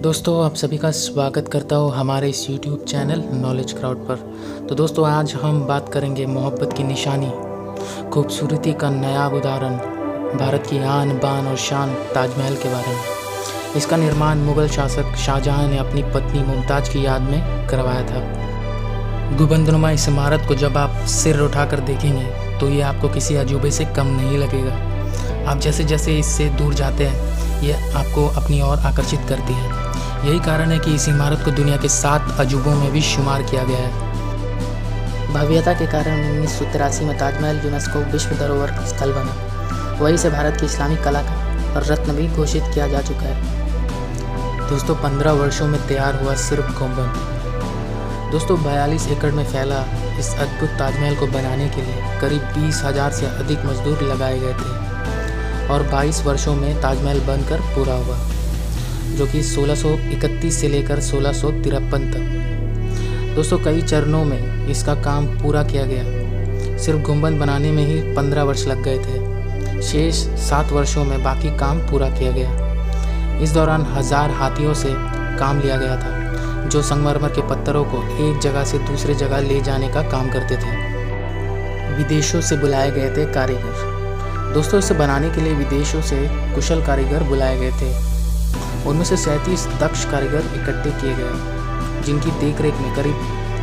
दोस्तों आप सभी का स्वागत करता हूँ हमारे इस YouTube चैनल नॉलेज क्राउड पर। तो दोस्तों आज हम बात करेंगे मोहब्बत की निशानी, खूबसूरती का नया उदाहरण, भारत की आन बान और शान ताजमहल के बारे में। इसका निर्माण मुग़ल शासक शाहजहां ने अपनी पत्नी मुमताज़ की याद में करवाया था। गुंबदनुमा इस इमारत को जब आप सिर उठाकर देखेंगे तो ये आपको किसी अजूबे से कम नहीं लगेगा। आप जैसे जैसे इससे दूर जाते हैं ये आपको अपनी ओर आकर्षित करती है। यही कारण है कि इस इमारत को दुनिया के 7 अजूबों में भी शुमार किया गया है। भव्यता के कारण 1983 में ताजमहल यूनेस्को विश्व धरोहर स्थल बना। वहीं से भारत की इस्लामिक कला का रत्न भी घोषित किया जा चुका है। दोस्तों 15 वर्षों में तैयार हुआ सिर्फ गुंबद। दोस्तों 42 एकड़ में फैला इस अद्भुत ताजमहल को बनाने के लिए करीब 20,000 से अधिक मजदूर लगाए गए थे और 22 वर्षों में ताजमहल बनकर पूरा हुआ, जो कि 1631 से लेकर 1653 तक। दोस्तों कई चरणों में इसका काम पूरा किया गया। सिर्फ गुंबद बनाने में ही 15 वर्ष लग गए थे। शेष 7 वर्षों में बाकी काम पूरा किया गया। इस दौरान 1000 हाथियों से काम लिया गया था, जो संगमरमर के पत्थरों को एक जगह से दूसरी जगह ले जाने का काम करते थे। विदेशों से बुलाए गए थे कारीगर। दोस्तों इसे बनाने के लिए विदेशों से कुशल कारीगर बुलाए गए थे। उनमें से 37 दक्ष कारीगर इकट्ठे किए गए, जिनकी देखरेख में करीब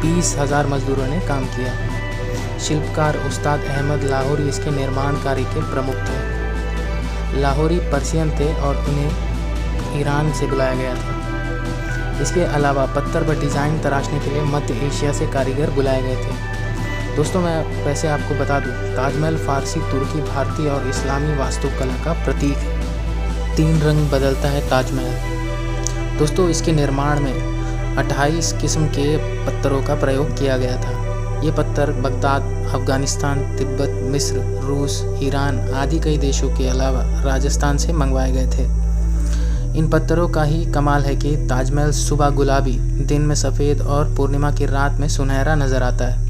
20,000 मजदूरों ने काम किया। शिल्पकार उस्ताद अहमद लाहौरी इसके निर्माण कार्य के प्रमुख थे। लाहौरी पर्शियन थे और उन्हें ईरान से बुलाया गया था। इसके अलावा पत्थर पर डिज़ाइन तराशने के लिए मध्य एशिया से कारीगर बुलाए गए थे। दोस्तों मैं वैसे आपको बता दूं, ताजमहल फारसी, तुर्की, भारतीय और इस्लामी वास्तुकला का प्रतीक है। 3 रंग बदलता है ताजमहल। दोस्तों इसके निर्माण में 28 किस्म के पत्थरों का प्रयोग किया गया था। ये पत्थर बगदाद, अफ़गानिस्तान, तिब्बत, मिस्र, रूस, ईरान आदि कई देशों के अलावा राजस्थान से मंगवाए गए थे। इन पत्थरों का ही कमाल है कि ताजमहल सुबह गुलाबी, दिन में सफ़ेद और पूर्णिमा की रात में सुनहरा नज़र आता है।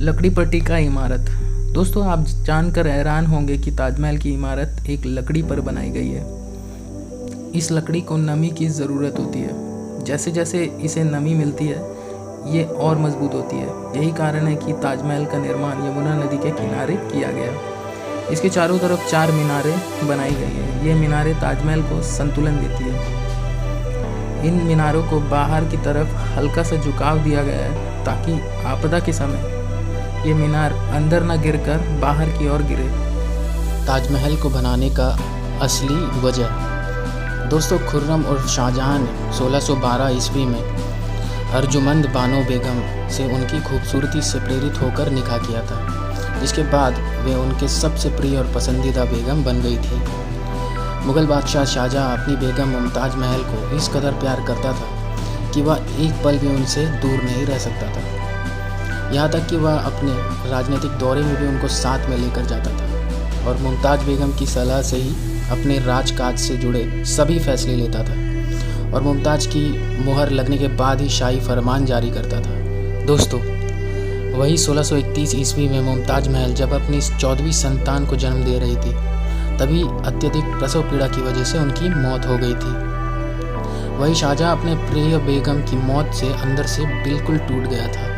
लकड़ी पट्टी का इमारत। दोस्तों आप जानकर हैरान होंगे कि ताजमहल की इमारत एक लकड़ी पर बनाई गई है। इस लकड़ी को नमी की ज़रूरत होती है। जैसे जैसे इसे नमी मिलती है ये और मजबूत होती है। यही कारण है कि ताजमहल का निर्माण यमुना नदी के किनारे किया गया। इसके चारों तरफ 4 मीनारें बनाई गई हैं। ये मीनारें ताजमहल को संतुलन देती है। इन मीनारों को बाहर की तरफ हल्का सा झुकाव दिया गया है ताकि आपदा के समय ये मीनार अंदर न गिरकर बाहर की ओर गिरे। ताजमहल को बनाने का असली वजह। दोस्तों खुर्रम और शाहजहां ने 1612 ईस्वी में अर्जुमंद बानो बेगम से उनकी खूबसूरती से प्रेरित होकर निकाह किया था, जिसके बाद वे उनके सबसे प्रिय और पसंदीदा बेगम बन गई थी। मुग़ल बादशाह शाहजहां अपनी बेगम मुमताज़ महल को इस कदर प्यार करता था कि वह एक पल भी उनसे दूर नहीं रह सकता था। यहाँ तक कि वह अपने राजनीतिक दौरे में भी उनको साथ में लेकर जाता था और मुमताज़ बेगम की सलाह से ही अपने राजकाज से जुड़े सभी फैसले लेता था और मुमताज़ की मुहर लगने के बाद ही शाही फरमान जारी करता था। दोस्तों वही 1631 ईस्वी में मुमताज़ महल जब अपनी 14वीं संतान को जन्म दे रही थी, तभी अत्यधिक प्रसव पीड़ा की वजह से उनकी मौत हो गई थी। वही शाहजहां अपने प्रिय बेगम की मौत से अंदर से बिल्कुल टूट गया था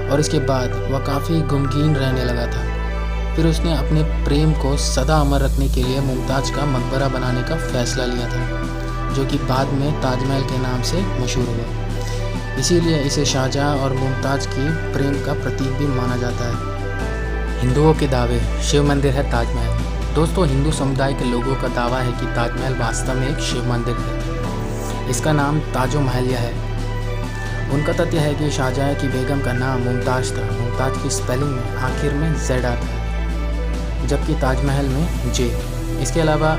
और इसके बाद वह काफ़ी गमगीन रहने लगा था। फिर उसने अपने प्रेम को सदा अमर रखने के लिए मुमताज़ का मकबरा बनाने का फ़ैसला लिया था, जो कि बाद में ताजमहल के नाम से मशहूर हुआ। इसीलिए इसे शाहजहां और मुमताज़ की प्रेम का प्रतीक भी माना जाता है। हिंदुओं के दावे। शिव मंदिर है ताजमहल। दोस्तों हिंदू समुदाय के लोगों का दावा है कि ताजमहल वास्तव में एक शिव मंदिर है। इसका नाम ताजो महलिया है। उनका तथ्य है कि शाहजहां की बेगम का नाम मुमताज़ था। मुमताज़ की स्पेलिंग में आखिर में Z आता है, जबकि ताजमहल में J। इसके अलावा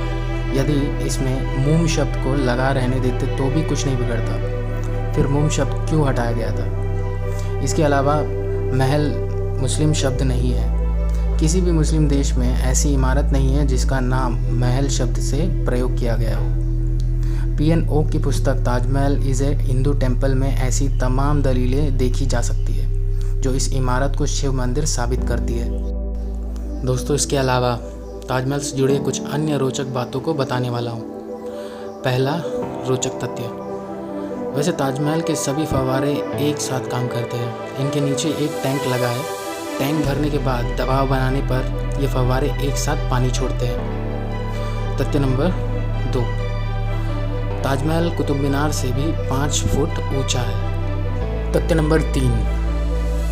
यदि इसमें मुम शब्द को लगा रहने देते तो भी कुछ नहीं बिगड़ता। फिर मुम शब्द क्यों हटाया गया था? इसके अलावा महल मुस्लिम शब्द नहीं है। किसी भी मुस्लिम देश में ऐसी इमारत नहीं है जिसका नाम महल शब्द से प्रयोग किया गया हो। PN ओक की पुस्तक Taj Mahal is a Hindu temple में ऐसी तमाम दलीलें देखी जा सकती है जो इस इमारत को शिव मंदिर साबित करती है। दोस्तों इसके अलावा ताजमहल से जुड़े कुछ अन्य रोचक बातों को बताने वाला हूँ। पहला रोचक तथ्य, वैसे ताजमहल के सभी फव्वारे एक साथ काम करते हैं। इनके नीचे एक टैंक लगा है। टैंक भरने के बाद दबाव बनाने पर ये फव्वारे एक साथ पानी छोड़ते हैं। तथ्य नंबर 2, ताजमहल कुतुब मीनार से भी 5 फुट ऊंचा है। तथ्य नंबर 3,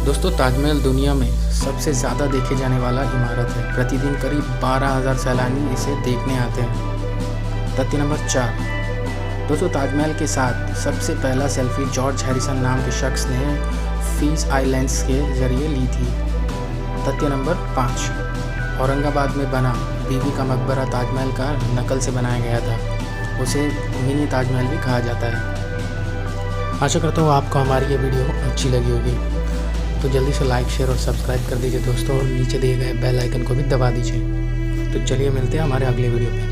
दोस्तों ताजमहल दुनिया में सबसे ज़्यादा देखे जाने वाला इमारत है। प्रतिदिन करीब 12,000 सैलानी इसे देखने आते हैं। तथ्य नंबर 4, दोस्तों ताजमहल के साथ सबसे पहला सेल्फी जॉर्ज हैरिसन नाम के शख्स ने फीज आइलैंड्स के ज़रिए ली थी। तथ्य नंबर 5, औरंगाबाद में बना बीबी का मकबरा ताजमहल का नकल से बनाया गया था। उसे मिनी ताजमहल भी कहा जाता है। आशा करता हूँ आपको हमारी ये वीडियो अच्छी लगी होगी, तो जल्दी से लाइक, शेयर और सब्सक्राइब कर दीजिए दोस्तों, और नीचे दिए गए बेल आइकन को भी दबा दीजिए। तो चलिए मिलते हैं हमारे अगले वीडियो पे।